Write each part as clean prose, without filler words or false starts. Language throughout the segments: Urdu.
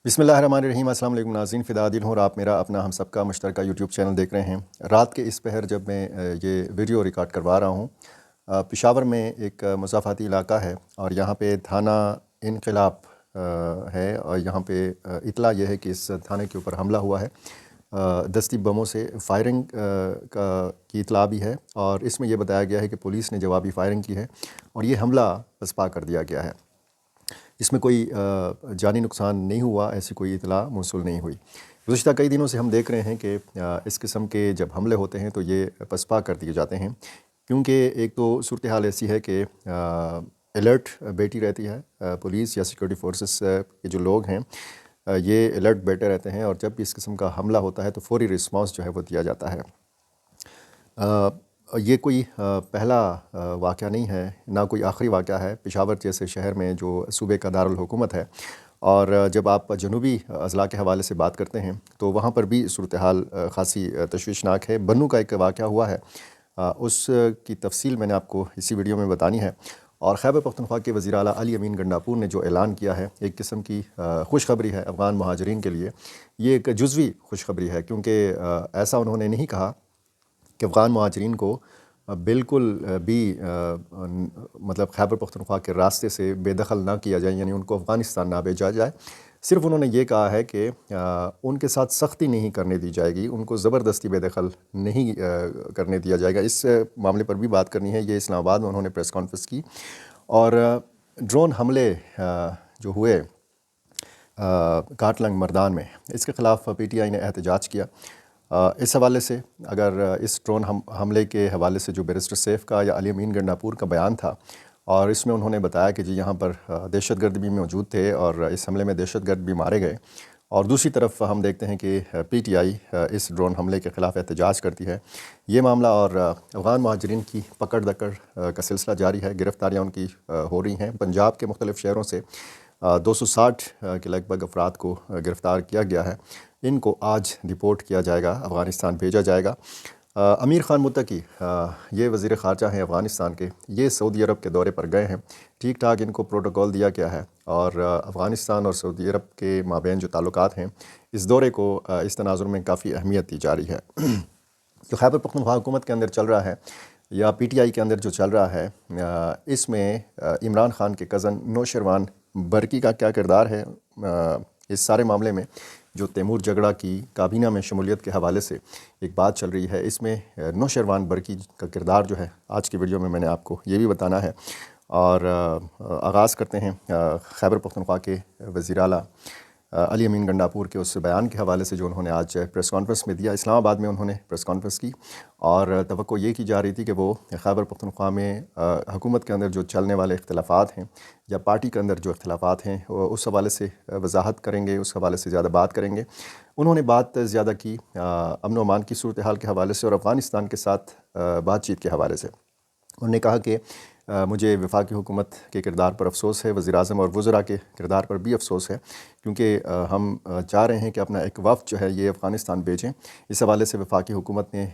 بسم اللہ الرحمن الرحیم۔ السلام علیکم ناظرین، فدا دین ہوں اور آپ میرا اپنا ہم سب کا مشترکہ یوٹیوب چینل دیکھ رہے ہیں۔ رات کے اس پہر جب میں یہ ویڈیو ریکارڈ کروا رہا ہوں، پشاور میں ایک مضافاتی علاقہ ہے اور یہاں پہ تھانہ انقلاب ہے اور یہاں پہ اطلاع یہ ہے کہ اس تھانے کے اوپر حملہ ہوا ہے دستی بموں سے فائرنگ کی اطلاع بھی ہے، اور اس میں یہ بتایا گیا ہے کہ پولیس نے جوابی فائرنگ کی ہے اور یہ حملہ پسپا کر دیا گیا ہے۔ اس میں کوئی جانی نقصان نہیں ہوا، ایسی کوئی اطلاع موصول نہیں ہوئی۔ گزشتہ کئی دنوں سے ہم دیکھ رہے ہیں کہ اس قسم کے جب حملے ہوتے ہیں تو یہ پسپا کر دیے جاتے ہیں، کیونکہ ایک تو صورتحال ایسی ہے کہ الرٹ بیٹھی رہتی ہے، پولیس یا سیکورٹی فورسز کے جو لوگ ہیں یہ الرٹ بیٹھے رہتے ہیں، اور جب بھی اس قسم کا حملہ ہوتا ہے تو فوری رسپانس جو ہے وہ دیا جاتا ہے۔ یہ کوئی پہلا واقعہ نہیں ہے، نہ کوئی آخری واقعہ ہے۔ پشاور جیسے شہر میں جو صوبے کا دارالحکومت ہے، اور جب آپ جنوبی اضلاع کے حوالے سے بات کرتے ہیں تو وہاں پر بھی صورتحال خاصی تشویشناک ہے۔ بنوں کا ایک واقعہ ہوا ہے، اس کی تفصیل میں نے آپ کو اسی ویڈیو میں بتانی ہے۔ اور خیبر پختونخوا کے وزیر اعلیٰ علی امین گنڈاپور نے جو اعلان کیا ہے، ایک قسم کی خوشخبری ہے افغان مہاجرین کے لیے۔ یہ ایک جزوی خوشخبری ہے، کیونکہ ایسا انہوں نے نہیں کہا کہ افغان مہاجرین کو بالکل بھی مطلب خیبر پختونخوا کے راستے سے بے دخل نہ کیا جائے، یعنی ان کو افغانستان نہ بھیجا جائے۔ صرف انہوں نے یہ کہا ہے کہ ان کے ساتھ سختی نہیں کرنے دی جائے گی، ان کو زبردستی بے دخل نہیں کرنے دیا جائے گا۔ اس معاملے پر بھی بات کرنی ہے۔ یہ اسلام آباد میں انہوں نے پریس کانفرنس کی، اور ڈرون حملے جو ہوئے کاٹلنگ مردان میں، اس کے خلاف پی ٹی آئی نے احتجاج کیا۔ اس حوالے سے اگر اس ڈرون حملے کے حوالے سے جو بیرسٹر سیف کا یا علی امین گنڈاپور کا بیان تھا، اور اس میں انہوں نے بتایا کہ جی یہاں پر دہشت گرد بھی موجود تھے اور اس حملے میں دہشت گرد بھی مارے گئے، اور دوسری طرف ہم دیکھتے ہیں کہ P T I us drone حملے کے خلاف احتجاج کرتی ہے۔ یہ معاملہ اور افغان مہاجرین کی پکڑ دکڑ کا سلسلہ جاری ہے، گرفتاریاں ان کی ہو رہی ہیں۔ پنجاب کے مختلف شہروں سے 260 کے لگ بھگ افراد کو گرفتار کیا گیا ہے۔ ان کو آج ڈپورٹ کیا جائے گا، افغانستان بھیجا جائے گا۔ امیر خان متقی یہ وزیر خارجہ ہیں افغانستان کے، یہ سعودی عرب کے دورے پر گئے ہیں۔ ٹھیک ٹھاک ان کو پروٹوکول دیا گیا ہے، اور افغانستان اور سعودی عرب کے مابین جو تعلقات ہیں، اس دورے کو اس تناظر میں کافی اہمیت دی جا رہی ہے۔ جو خیبر پختونخوا حکومت کے اندر چل رہا ہے یا پی ٹی آئی کے اندر جو چل رہا ہے، اس میں عمران خان کے کزن نوشیروان برقی کا کیا کردار ہے اس سارے معاملے میں؟ جو تیمور جگڑا کی کابینہ میں شمولیت کے حوالے سے ایک بات چل رہی ہے، اس میں نوشیروان برقی کا کردار جو ہے آج کی ویڈیو میں نے آپ کو یہ بھی بتانا ہے۔ اور آغاز کرتے ہیں خیبر پختونخوا کے وزیر اعلیٰ علی امین گنڈاپور کے اس بیان کے حوالے سے جو انہوں نے آج پریس کانفرنس میں دیا۔ اسلام آباد میں انہوں نے پریس کانفرنس کی، اور توقع یہ کی جا رہی تھی کہ وہ خیبر پختونخوا میں حکومت کے اندر جو چلنے والے اختلافات ہیں یا پارٹی کے اندر جو اختلافات ہیں اس حوالے سے وضاحت کریں گے، اس حوالے سے زیادہ بات کریں گے۔ انہوں نے بات زیادہ کی امن و امان کی صورتحال کے حوالے سے اور افغانستان کے ساتھ بات چیت کے حوالے سے۔ انہوں نے کہا کہ مجھے وفاقی حکومت کے کردار پر افسوس ہے، وزیر اعظم اور وزراء کے کردار پر بھی افسوس ہے، کیونکہ ہم چاہ رہے ہیں کہ اپنا ایک وفد جو ہے یہ افغانستان بھیجیں۔ اس حوالے سے وفاقی حکومت نے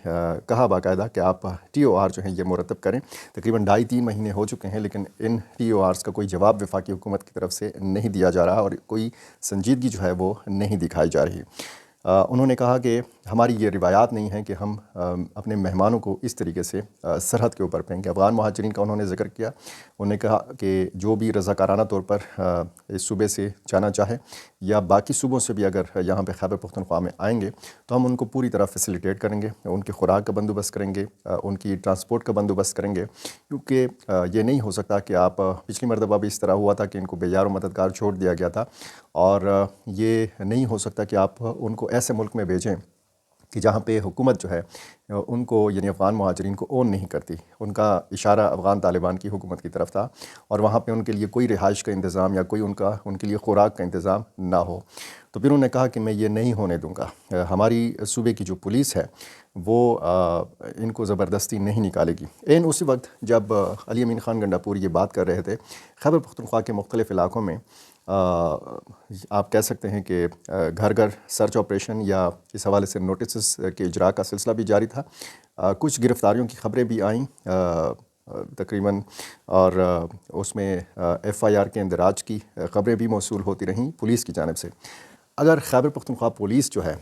کہا باقاعدہ کہ آپ ٹی او آر جو ہیں یہ مرتب کریں۔ تقریباً 2.5-3 مہینے ہو چکے ہیں، لیکن ان ٹی او آرز کا کوئی جواب وفاقی حکومت کی طرف سے نہیں دیا جا رہا، اور کوئی سنجیدگی جو ہے وہ نہیں دکھائی جا رہی۔ انہوں نے کہا کہ ہماری یہ روایات نہیں ہے کہ ہم اپنے مہمانوں کو اس طریقے سے سرحد کے اوپر پھینکیں۔ افغان مہاجرین کا انہوں نے ذکر کیا، انہوں نے کہا کہ جو بھی رضاکارانہ طور پر اس صوبے سے جانا چاہے یا باقی صوبوں سے بھی اگر یہاں پہ خیبر پختونخوا میں آئیں گے تو ہم ان کو پوری طرح فیسیلیٹیٹ کریں گے، ان کی خوراک کا بندوبست کریں گے، ان کی ٹرانسپورٹ کا بندوبست کریں گے، کیونکہ یہ نہیں ہو سکتا کہ آپ پچھلی مرتبہ بھی اس طرح ہوا تھا کہ ان کو بے یار و مددگار چھوڑ دیا گیا تھا، اور یہ نہیں ہو سکتا کہ آپ ان کو ایسے ملک میں بھیجیں کہ جہاں پہ حکومت جو ہے ان کو یعنی افغان مہاجرین کو اون نہیں کرتی۔ ان کا اشارہ افغان طالبان کی حکومت کی طرف تھا، اور وہاں پہ ان کے لیے کوئی رہائش کا انتظام یا کوئی ان کے لیے خوراک کا انتظام نہ ہو۔ تو پھر انہوں نے کہا کہ میں یہ نہیں ہونے دوں گا۔ ہماری صوبے کی جو پولیس ہے وہ ان کو زبردستی نہیں نکالے گی۔ اسی وقت جب علی امین خان گنڈاپور یہ بات کر رہے تھے، خیبر پختونخوا کے مختلف علاقوں میں آپ کہہ سکتے ہیں کہ گھر گھر سرچ آپریشن یا اس حوالے سے نوٹسز کے اجراء کا سلسلہ بھی جاری تھا۔ کچھ گرفتاریوں کی خبریں بھی آئیں تقریباً، اور اس میں ایف آئی آر کے اندراج کی خبریں بھی موصول ہوتی رہیں پولیس کی جانب سے۔ اگر خیبر پختونخوا پولیس جو ہے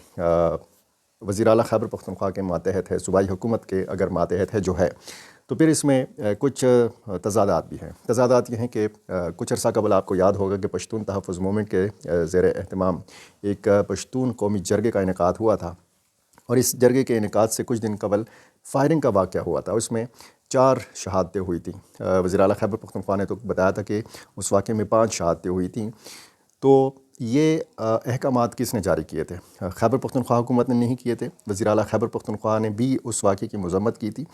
وزیر اعلیٰ خیبر پختونخوا کے ماتحت ہے، صوبائی حکومت کے اگر ماتحت ہے جو ہے، تو پھر اس میں کچھ تضادات بھی ہیں۔ تضادات یہ ہیں کہ کچھ عرصہ قبل آپ کو یاد ہوگا کہ پشتون تحفظ موومنٹ کے زیر اہتمام ایک پشتون قومی جرگے کا انعقاد ہوا تھا، اور اس جرگے کے انعقاد سے کچھ دن قبل فائرنگ کا واقعہ ہوا تھا۔ اس میں 4 شہادتیں ہوئی تھیں۔ وزیر اعلیٰ خیبر پختونخوا نے تو بتایا تھا کہ اس واقعے میں 5 شہادتیں ہوئی تھیں۔ تو یہ احکامات کس نے جاری کیے تھے؟ خیبر پختونخوا حکومت نے نہیں کیے تھے، وزیر اعلیٰ خیبر پختونخوا نے بھی اس واقعے کی مذمت کی تھی۔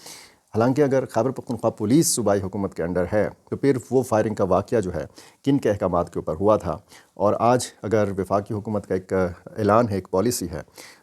حالانکہ اگر خیبر پختونخوا پولیس صوبائی حکومت کے انڈر ہے تو پھر وہ فائرنگ کا واقعہ جو ہے کن کے احکامات کے اوپر ہوا تھا، اور آج اگر وفاقی حکومت کا ایک اعلان ہے، ایک پالیسی ہے،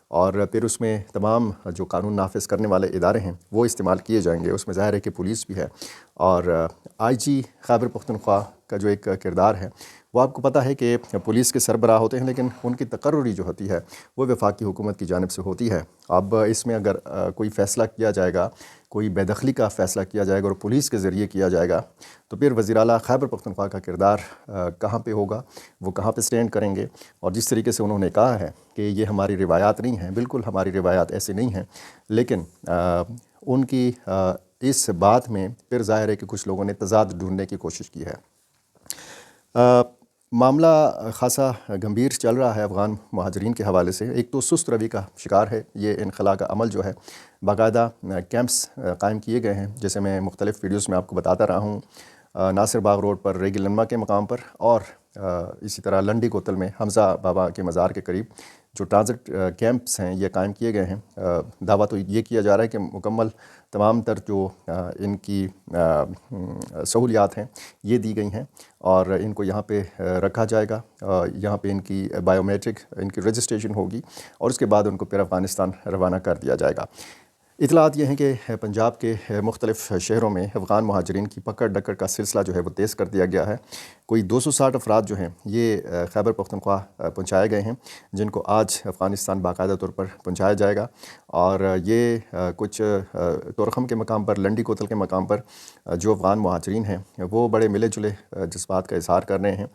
اور پھر اس میں تمام جو قانون نافذ کرنے والے ادارے ہیں وہ استعمال کیے جائیں گے، اس میں ظاہر ہے کہ پولیس بھی ہے، اور آئی جی خیبر پختونخوا کا جو ایک کردار ہے وہ آپ کو پتہ ہے کہ پولیس کے سربراہ ہوتے ہیں، لیکن ان کی تقرری جو ہوتی ہے وہ وفاقی حکومت کی جانب سے ہوتی ہے۔ اب اس میں اگر کوئی فیصلہ کیا جائے گا، کوئی بے دخلی کا فیصلہ کیا جائے گا اور پولیس کے ذریعے کیا جائے گا، تو پھر وزیر اعلیٰ خیبر پختونخوا کا کردار کہاں پہ ہوگا، وہ کہاں پہ سٹینڈ کریں گے؟ اور جس طریقے سے انہوں نے کہا ہے کہ یہ ہماری روایات نہیں ہیں، بالکل ہماری روایات ایسی نہیں ہیں، لیکن ان کی اس بات میں پھر ظاہر ہے کہ کچھ لوگوں نے تضاد ڈھونڈنے کی کوشش کی ہے۔ معاملہ خاصا گمبھیر چل رہا ہے افغان مہاجرین کے حوالے سے۔ ایک تو سست روی کا شکار ہے یہ انخلا کا عمل جو ہے، باقاعدہ کیمپس قائم کیے گئے ہیں، جیسے میں مختلف ویڈیوز میں آپ کو بتاتا رہا ہوں، ناصر باغ روڈ پر ریگی لنما کے مقام پر، اور اسی طرح لنڈی کوتل میں حمزہ بابا کے مزار کے قریب جو ٹرانزٹ کیمپس ہیں یہ قائم کیے گئے ہیں۔ دعویٰ تو یہ کیا جا رہا ہے کہ مکمل تمام تر جو ان کی سہولیات ہیں یہ دی گئی ہیں، اور ان کو یہاں پہ رکھا جائے گا، یہاں پہ ان کی بائیو میٹرک ان کی رجسٹریشن ہوگی، اور اس کے بعد ان کو پھر افغانستان روانہ کر دیا جائے گا۔ اطلاعات یہ ہیں کہ پنجاب کے مختلف شہروں میں افغان مہاجرین کی پکڑ ڈکڑ کا سلسلہ جو ہے وہ تیز کر دیا گیا ہے۔ کوئی 260 افراد جو ہیں یہ خیبر پختونخوا پہنچائے گئے ہیں، جن کو آج افغانستان باقاعدہ طور پر پہنچایا جائے گا، اور یہ کچھ تورخم کے مقام پر، لنڈی کوتل کے مقام پر جو افغان مہاجرین ہیں وہ بڑے ملے جلے جذبات کا اظہار کر رہے ہیں۔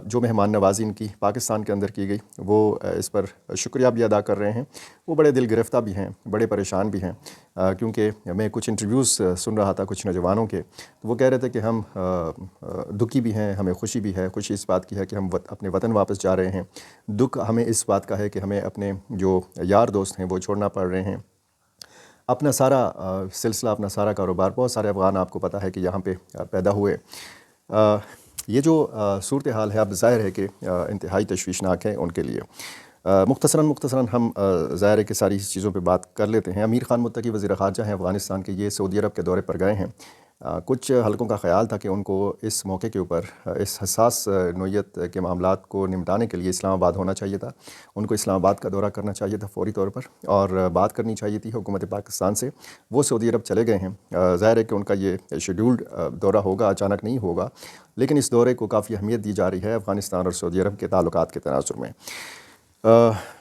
جو مہمان نوازی ان کی پاکستان کے اندر کی گئی وہ اس پر شکریہ بھی ادا کر رہے ہیں۔ وہ بڑے دل گرفتہ بھی ہیں، بڑے پریشان بھی ہیں، کیونکہ میں کچھ انٹرویوز سن رہا تھا کچھ نوجوانوں کے، تو وہ کہہ رہے تھے کہ ہم دکھی بھی ہیں، ہمیں خوشی بھی ہے۔ خوشی اس بات کی ہے کہ ہم اپنے وطن واپس جا رہے ہیں، دکھ ہمیں اس بات کا ہے کہ ہمیں اپنے جو یار دوست ہیں وہ چھوڑنا پڑ رہے ہیں۔ اپنا سارا سلسلہ، اپنا سارا کاروبار، بہت سارے افغان آپ کو پتہ ہے کہ یہاں پہ پیدا ہوئے۔ یہ جو صورتحال ہے اب ظاہر ہے کہ انتہائی تشویشناک ہے ان کے لیے۔ مختصراً ہم ظاہر ہے کہ ساری چیزوں پہ بات کر لیتے ہیں۔ امیر خان متقی وزیر خارجہ ہیں افغانستان کے، یہ سعودی عرب کے دورے پر گئے ہیں۔ کچھ حلقوں کا خیال تھا کہ ان کو اس موقع کے اوپر اس حساس نوعیت کے معاملات کو نمٹانے کے لیے اسلام آباد ہونا چاہیے تھا، ان کو اسلام آباد کا دورہ کرنا چاہیے تھا فوری طور پر، اور بات کرنی چاہیے تھی حکومت پاکستان سے۔ وہ سعودی عرب چلے گئے ہیں، ظاہر ہے کہ ان کا یہ شیڈیولڈ دورہ ہوگا، اچانک نہیں ہوگا، لیکن اس دورے کو کافی اہمیت دی جا رہی ہے افغانستان اور سعودی عرب کے تعلقات کے تناظر میں۔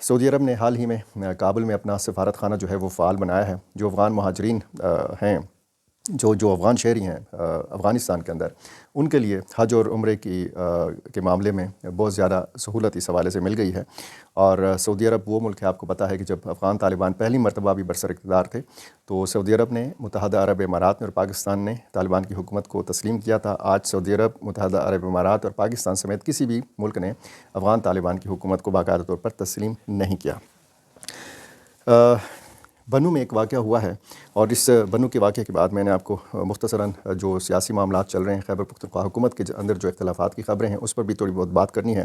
سعودی عرب نے حال ہی میں کابل میں اپنا سفارت خانہ جو ہے وہ فعال بنایا ہے۔ جو افغان مہاجرین ہیں، جو افغان شہری ہیں افغانستان کے اندر، ان کے لیے حج اور عمرے کے معاملے میں بہت زیادہ سہولت اس حوالے سے مل گئی ہے۔ اور سعودی عرب وہ ملک ہے، آپ کو پتہ ہے کہ جب افغان طالبان پہلی مرتبہ بھی برسر اقتدار تھے تو سعودی عرب نے، متحدہ عرب امارات نے اور پاکستان نے طالبان کی حکومت کو تسلیم کیا تھا۔ آج سعودی عرب، متحدہ عرب امارات اور پاکستان سمیت کسی بھی ملک نے افغان طالبان کی حکومت کو باقاعدہ طور پر تسلیم نہیں کیا۔ بنو میں ایک واقعہ ہوا ہے، اور اس بنو کے واقعے کے بعد میں نے آپ کو مختصراً جو سیاسی معاملات چل رہے ہیں خیبر پختونخوا حکومت کے اندر، جو اختلافات کی خبریں ہیں، اس پر بھی تھوڑی بہت بات کرنی ہے۔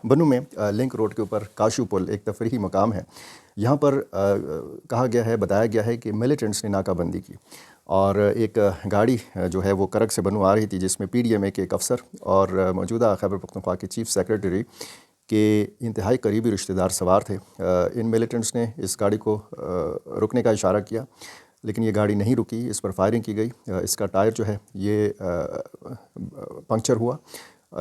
بنو میں لنک روڈ کے اوپر کاشو پل ایک تفریحی مقام ہے، یہاں پر کہا گیا ہے، بتایا گیا ہے کہ ملیٹنٹس نے ناکہ بندی کی، اور ایک گاڑی جو ہے وہ کرک سے بنو آ رہی تھی، جس میں پی ڈی ایم اے کے ایک افسر اور موجودہ خیبر پختونخوا کے چیف سیکریٹری کے انتہائی قریبی رشتہ دار سوار تھے۔ ان ملیٹنٹس نے اس گاڑی کو رکنے کا اشارہ کیا، لیکن یہ گاڑی نہیں رکی، اس پر فائرنگ کی گئی، اس کا ٹائر جو ہے یہ پنکچر ہوا،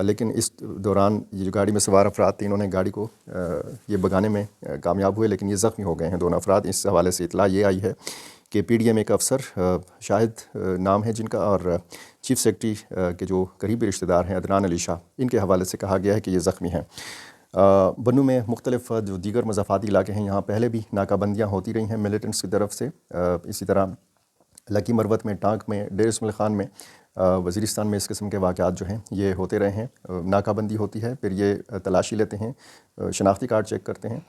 لیکن اس دوران یہ جو گاڑی میں سوار افراد تھے انہوں نے گاڑی کو یہ بگانے میں کامیاب ہوئے، لیکن یہ زخمی ہو گئے ہیں دونوں افراد۔ اس حوالے سے اطلاع یہ آئی ہے کہ پی ڈی ایم اے کا افسر، شاہد نام ہے جن کا، اور چیف سیکرٹری کے جو قریبی رشتہ دار ہیں عدنان علی شاہ، ان کے حوالے سے کہا گیا ہے کہ یہ زخمی ہیں۔ بنو میں مختلف جو دیگر مضافاتی علاقے ہیں یہاں پہلے بھی ناکہ بندیاں ہوتی رہی ہیں ملیٹنٹس کی طرف سے. اسی طرح لکی مروت میں، ٹانک میں، ڈیر اسماعیل خان میں، وزیرستان میں اس قسم کے واقعات جو ہیں یہ ہوتے رہے ہیں. ناکہ بندی ہوتی ہے، پھر یہ تلاشی لیتے ہیں، شناختی کارڈ چیک کرتے ہیں،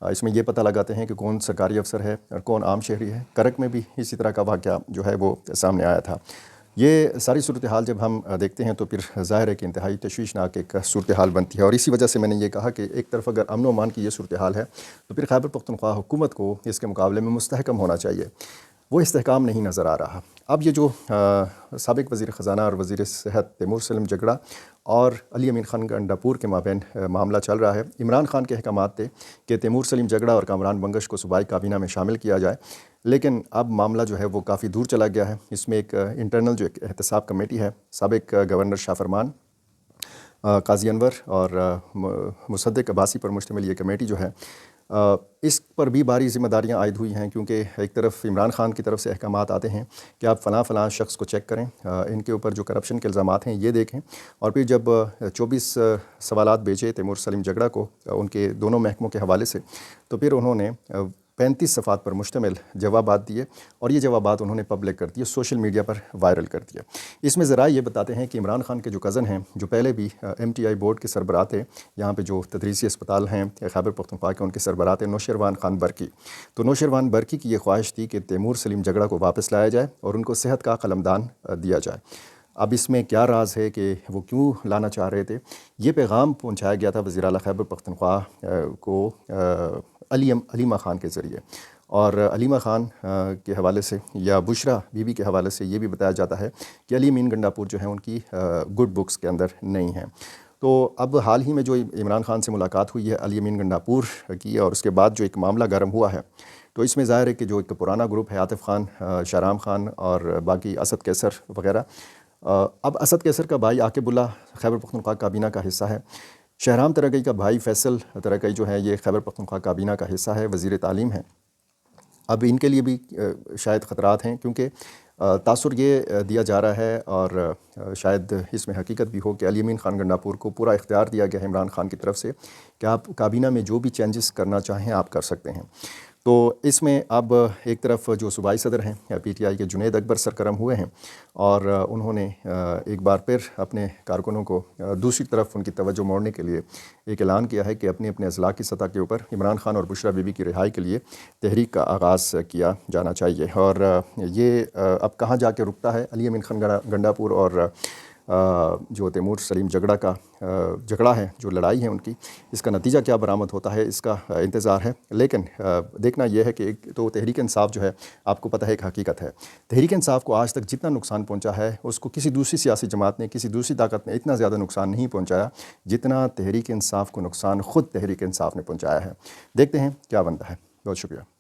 اس میں یہ پتہ لگاتے ہیں کہ کون سرکاری افسر ہے اور کون عام شہری ہے. کرک میں بھی اسی طرح کا واقعہ جو ہے وہ سامنے آیا تھا. یہ ساری صورتحال جب ہم دیکھتے ہیں تو پھر ظاہر ہے کہ انتہائی تشویشناک ایک صورتحال بنتی ہے. اور اسی وجہ سے میں نے یہ کہا کہ ایک طرف اگر امن و امان کی یہ صورتحال ہے تو پھر خیبر پختونخوا حکومت کو اس کے مقابلے میں مستحکم ہونا چاہیے. وہ استحکام نہیں نظر آ رہا. اب یہ جو سابق وزیر خزانہ اور وزیر صحت تیمور سلیم جگڑا اور علی امین خان گنڈاپور کے مابین معاملہ چل رہا ہے. عمران خان کے احکامات تھے کہ تیمور سلیم جگڑا اور کامران بنگش کو صوبائی کابینہ میں شامل کیا جائے، لیکن اب معاملہ جو ہے وہ کافی دور چلا گیا ہے. اس میں ایک انٹرنل جو ایک احتساب کمیٹی ہے، سابق گورنر شاہ فرمان، قاضی انور اور مصدق عباسی پر مشتمل یہ کمیٹی جو ہے اس پر بھی بھاری ذمہ داریاں عائد ہوئی ہیں، کیونکہ ایک طرف عمران خان کی طرف سے احکامات آتے ہیں کہ آپ فلاں شخص کو چیک کریں، ان کے اوپر جو کرپشن کے الزامات ہیں یہ دیکھیں. اور پھر جب 24 سوالات بھیجے تیمور سلیم جگڑا کو ان کے دونوں محکموں کے حوالے سے، تو پھر انہوں نے 35 صفحات پر مشتمل جوابات دیے اور یہ جوابات انہوں نے پبلک کر دیے، سوشل میڈیا پر وائرل کر دیا. اس میں ذرائع یہ بتاتے ہیں کہ عمران خان کے جو کزن ہیں، جو پہلے بھی MTI بورڈ کے سربراہ تھے، یہاں پہ جو تدریسی اسپتال ہیں خیبر پختونخوا کے، ان کے سربراہ تھے نوشیروان خان برکی. تو نوشیروان برکی کی یہ خواہش تھی کہ تیمور سلیم جگڑا کو واپس لایا جائے اور ان کو صحت کا قلمدان دیا جائے. اب اس میں کیا راز ہے کہ وہ کیوں لانا چاہ رہے تھے؟ یہ پیغام پہنچایا گیا تھا وزیر اعلیٰ خیبر پختونخوا کو علیمہ خان کے ذریعے. اور علیمہ خان کے حوالے سے یا بشرا بی بی کے حوالے سے یہ بھی بتایا جاتا ہے کہ علی امین گنڈاپور جو ہیں ان کی گڈ بکس کے اندر نہیں ہیں. تو اب حال ہی میں جو عمران خان سے ملاقات ہوئی ہے علی امین گنڈاپور کی، اور اس کے بعد جو ایک معاملہ گرم ہوا ہے، تو اس میں ظاہر ہے کہ جو ایک پرانا گروپ ہے، عاطف خان، شہرام خان اور باقی اسد کیسر وغیرہ، اب اسد کیسر کا بھائی عاقب اللہ خیبر پختونخوا کابینہ کا حصہ ہے. شہرام ترقی کا بھائی فیصل ترقی جو ہے یہ خیبر پختونخوا کابینہ کا حصہ ہے، وزیر تعلیم ہے. اب ان کے لیے بھی شاید خطرات ہیں، کیونکہ تاثر یہ دیا جا رہا ہے اور شاید اس میں حقیقت بھی ہو کہ علی امین خان گنڈاپور کو پورا اختیار دیا گیا ہے عمران خان کی طرف سے کہ آپ کابینہ میں جو بھی چینجز کرنا چاہیں آپ کر سکتے ہیں. تو اس میں اب ایک طرف جو صوبائی صدر ہیں PTI کے جنید اکبر سرگرم ہوئے ہیں اور انہوں نے ایک بار پھر اپنے کارکنوں کو دوسری طرف ان کی توجہ موڑنے کے لیے ایک اعلان کیا ہے کہ اپنے اضلاع کی سطح کے اوپر عمران خان اور بشرا بی بی کی رہائی کے لیے تحریک کا آغاز کیا جانا چاہیے. اور یہ اب کہاں جا کے رکتا ہے علی امین خان گنڈاپور اور جو تیمور سلیم جگڑا کا جھگڑا ہے، جو لڑائی ہے ان کی، اس کا نتیجہ کیا برآمد ہوتا ہے اس کا انتظار ہے. لیکن دیکھنا یہ ہے کہ ایک تو تحریک انصاف جو ہے، آپ کو پتہ ہے ایک حقیقت ہے، تحریک انصاف کو آج تک جتنا نقصان پہنچا ہے اس کو کسی دوسری سیاسی جماعت نے، کسی دوسری طاقت نے اتنا زیادہ نقصان نہیں پہنچایا جتنا تحریک انصاف کو نقصان خود تحریک انصاف نے پہنچایا ہے. دیکھتے ہیں کیا بنتا ہے. بہت شکریہ.